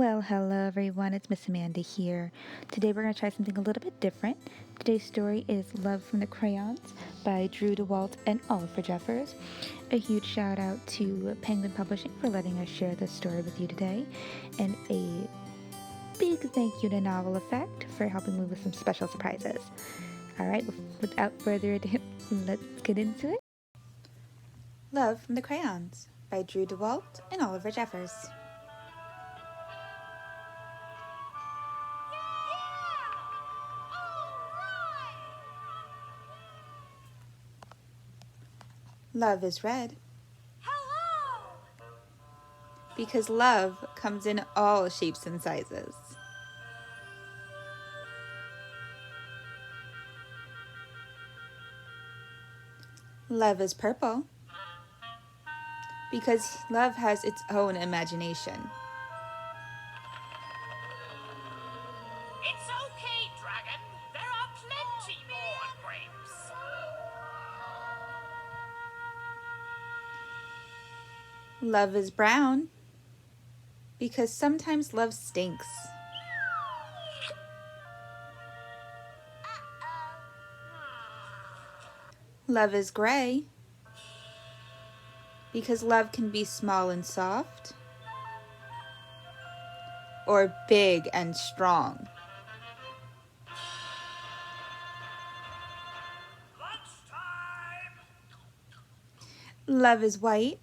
Well, hello everyone, it's Miss Amanda here. Today we're going to try something a little bit different. Today's story is Love from the Crayons by Drew DeWalt and Oliver Jeffers. A huge shout out to Penguin Publishing for letting us share this story with you today, and a big thank you to Novel Effect for helping me with some special surprises. Alright, without further ado, let's get into it. Love from the Crayons by Drew DeWalt and Oliver Jeffers. Love is red. Hello! Because love comes in all shapes and sizes. Love is purple. Because love has its own imagination. It's okay, dragon. There are plenty more grapes. Love is brown. Because sometimes love stinks. Love is gray. Because love can be small and soft, or big and strong. Lunchtime! Love is white.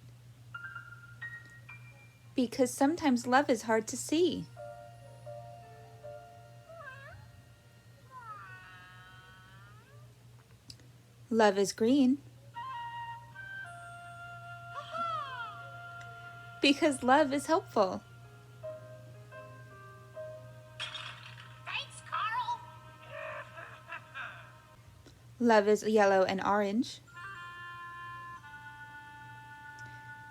Because sometimes love is hard to see. Love is green. Because love is hopeful. Thanks, Carl. Love is yellow and orange.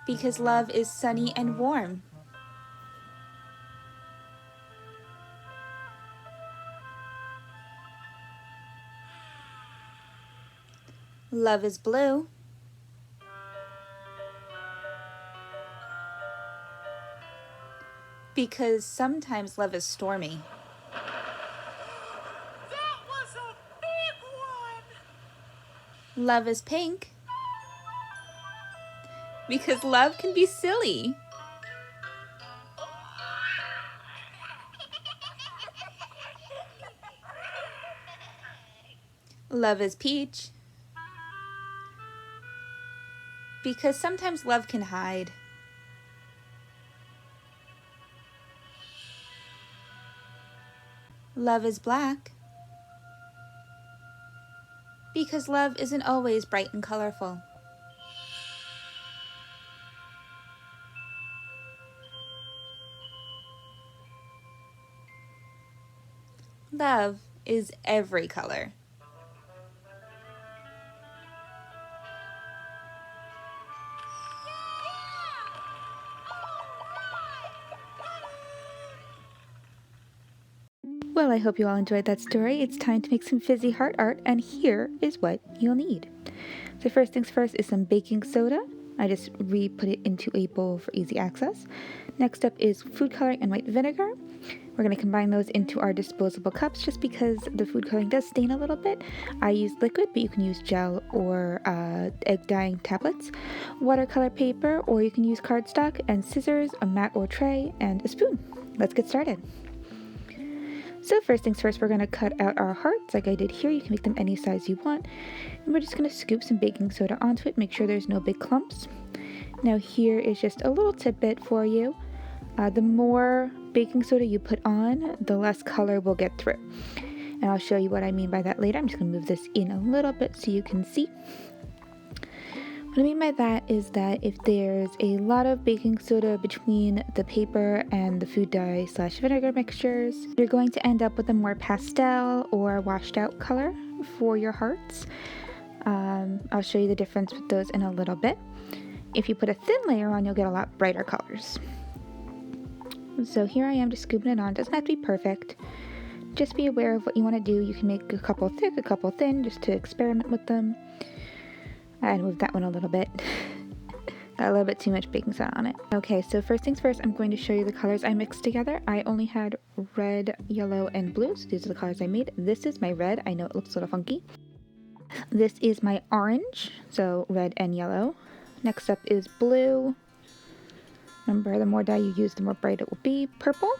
Because love is sunny and warm. Love is blue. Because sometimes love is stormy. That was a big one. Love is pink. Because love can be silly. Love is peach. Because sometimes love can hide. Love is black. Because love isn't always bright and colorful. Love is every color. Well, I hope you all enjoyed that story. It's time to make some fizzy heart art, and here is what you'll need. So first things first is some baking soda. I just re-put it into a bowl for easy access. Next up is food coloring and white vinegar. We're going to combine those into our disposable cups just because the food coloring does stain a little bit. I use liquid, but you can use gel or egg dyeing tablets, watercolor paper, or you can use cardstock, and scissors, a mat or tray, and a spoon. Let's get started. So first things first, we're going to cut out our hearts like I did here. You can make them any size you want. And we're just going to scoop some baking soda onto it, make sure there's no big clumps. Now here is just a little tidbit for you. The more baking soda you put on, the less color will get through. And I'll show you what I mean by that later. I'm just going to move this in a little bit so you can see. What I mean by that is that if there's a lot of baking soda between the paper and the food dye / vinegar mixtures, you're going to end up with a more pastel or washed out color for your hearts. I'll show you the difference with those in a little bit. If you put a thin layer on, you'll get a lot brighter colors. So here I am just scooping it on. It doesn't have to be perfect. Just be aware of what you want to do. You can make a couple thick, a couple thin, just to experiment with them. I moved that one a little bit. Got a little bit too much baking soda on it. Okay, so first things first, I'm going to show you the colors I mixed together. I only had red, yellow, and blue, so these are the colors I made. This is my red. I know it looks a little funky. This is my orange, so red and yellow. Next up is blue. Remember, the more dye you use, the more bright it will be. Purple.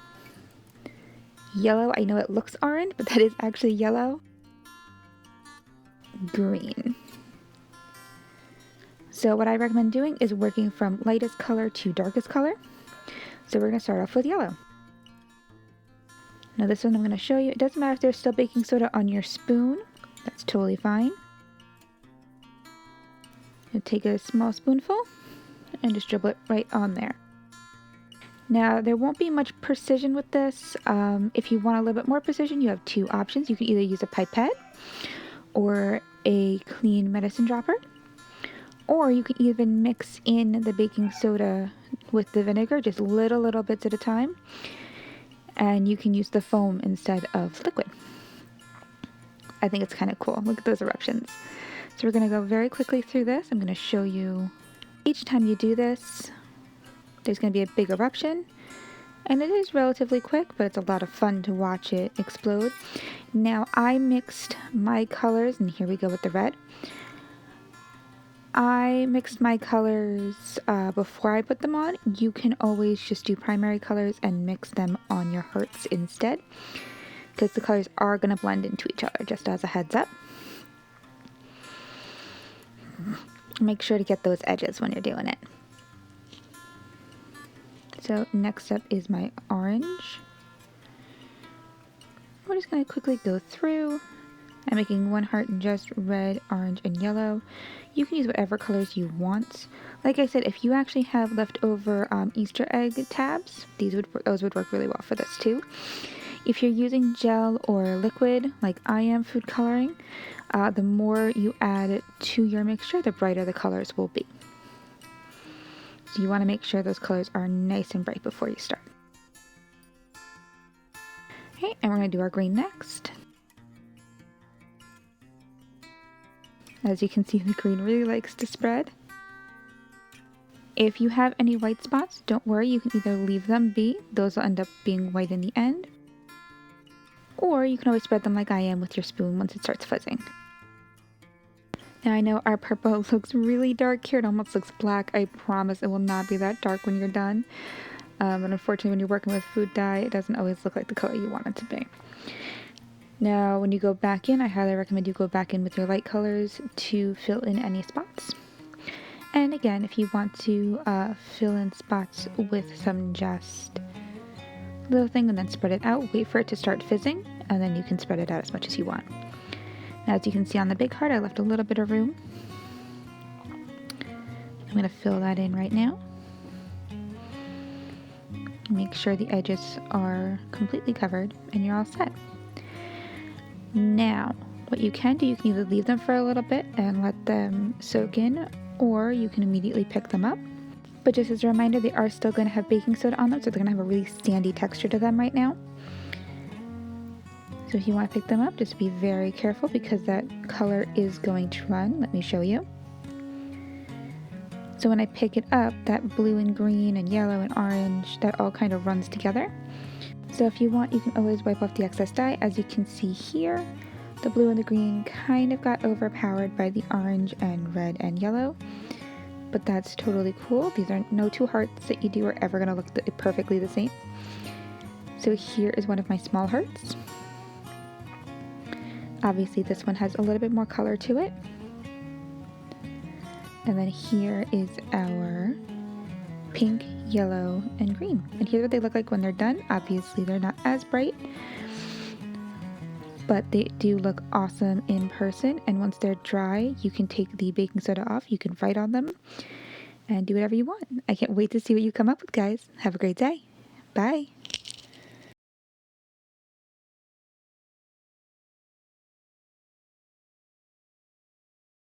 Yellow, I know it looks orange, but that is actually yellow. Green. So what I recommend doing is working from lightest color to darkest color. So we're going to start off with yellow. Now this one I'm going to show you. It doesn't matter if there's still baking soda on your spoon. That's totally fine. You take a small spoonful and just dribble it right on there. Now there won't be much precision with this. If you want a little bit more precision, you have two options. You can either use a pipette or a clean medicine dropper. Or you can even mix in the baking soda with the vinegar, just little bits at a time. And you can use the foam instead of liquid. I think it's kind of cool. Look at those eruptions. So we're going to go very quickly through this. I'm going to show you each time you do this, there's going to be a big eruption. And it is relatively quick, but it's a lot of fun to watch it explode. Now I mixed my colors, and here we go with the red. I mixed my colors before I put them on. You can always just do primary colors and mix them on your hearts instead, because the colors are going to blend into each other, just as a heads up. Make sure to get those edges when you're doing it. So next up is my orange. We're just going to quickly go through. I'm making one heart in just red, orange, and yellow. You can use whatever colors you want. Like I said, if you actually have leftover Easter egg tabs, those would work really well for this too. If you're using gel or liquid, like I am food coloring, the more you add to your mixture, the brighter the colors will be. So you want to make sure those colors are nice and bright before you start. Okay, and we're going to do our green next. As you can see, the green really likes to spread. If you have any white spots, don't worry, you can either leave them be, those will end up being white in the end, or you can always spread them like I am with your spoon once it starts fizzing. Now I know our purple looks really dark here, it almost looks black. I promise it will not be that dark when you're done. But unfortunately when you're working with food dye, it doesn't always look like the color you want it to be. Now, when you go back in, I highly recommend you go back in with your light colors to fill in any spots. And again, if you want to fill in spots with some just little thing and then spread it out, wait for it to start fizzing, and then you can spread it out as much as you want. Now, as you can see on the big heart, I left a little bit of room. I'm going to fill that in right now. Make sure the edges are completely covered, and you're all set. Now, what you can do, you can either leave them for a little bit and let them soak in, or you can immediately pick them up. But just as a reminder, they are still going to have baking soda on them, so they're going to have a really sandy texture to them right now. So if you want to pick them up, just be very careful because that color is going to run. Let me show you. So when I pick it up, that blue and green and yellow and orange, that all kind of runs together. So if you want, you can always wipe off the excess dye. As you can see here, the blue and the green kind of got overpowered by the orange and red and yellow. But that's totally cool. These are no two hearts that you do are ever going to look perfectly the same. So here is one of my small hearts. Obviously this one has a little bit more color to it. And then here is our pink, yellow, and green. And here's what they look like when they're done. Obviously they're not as bright, but they do look awesome in person. And once they're dry, you can take the baking soda off, you can write on them, and do whatever you want. I can't wait to see what you come up with, guys. Have a great day. Bye.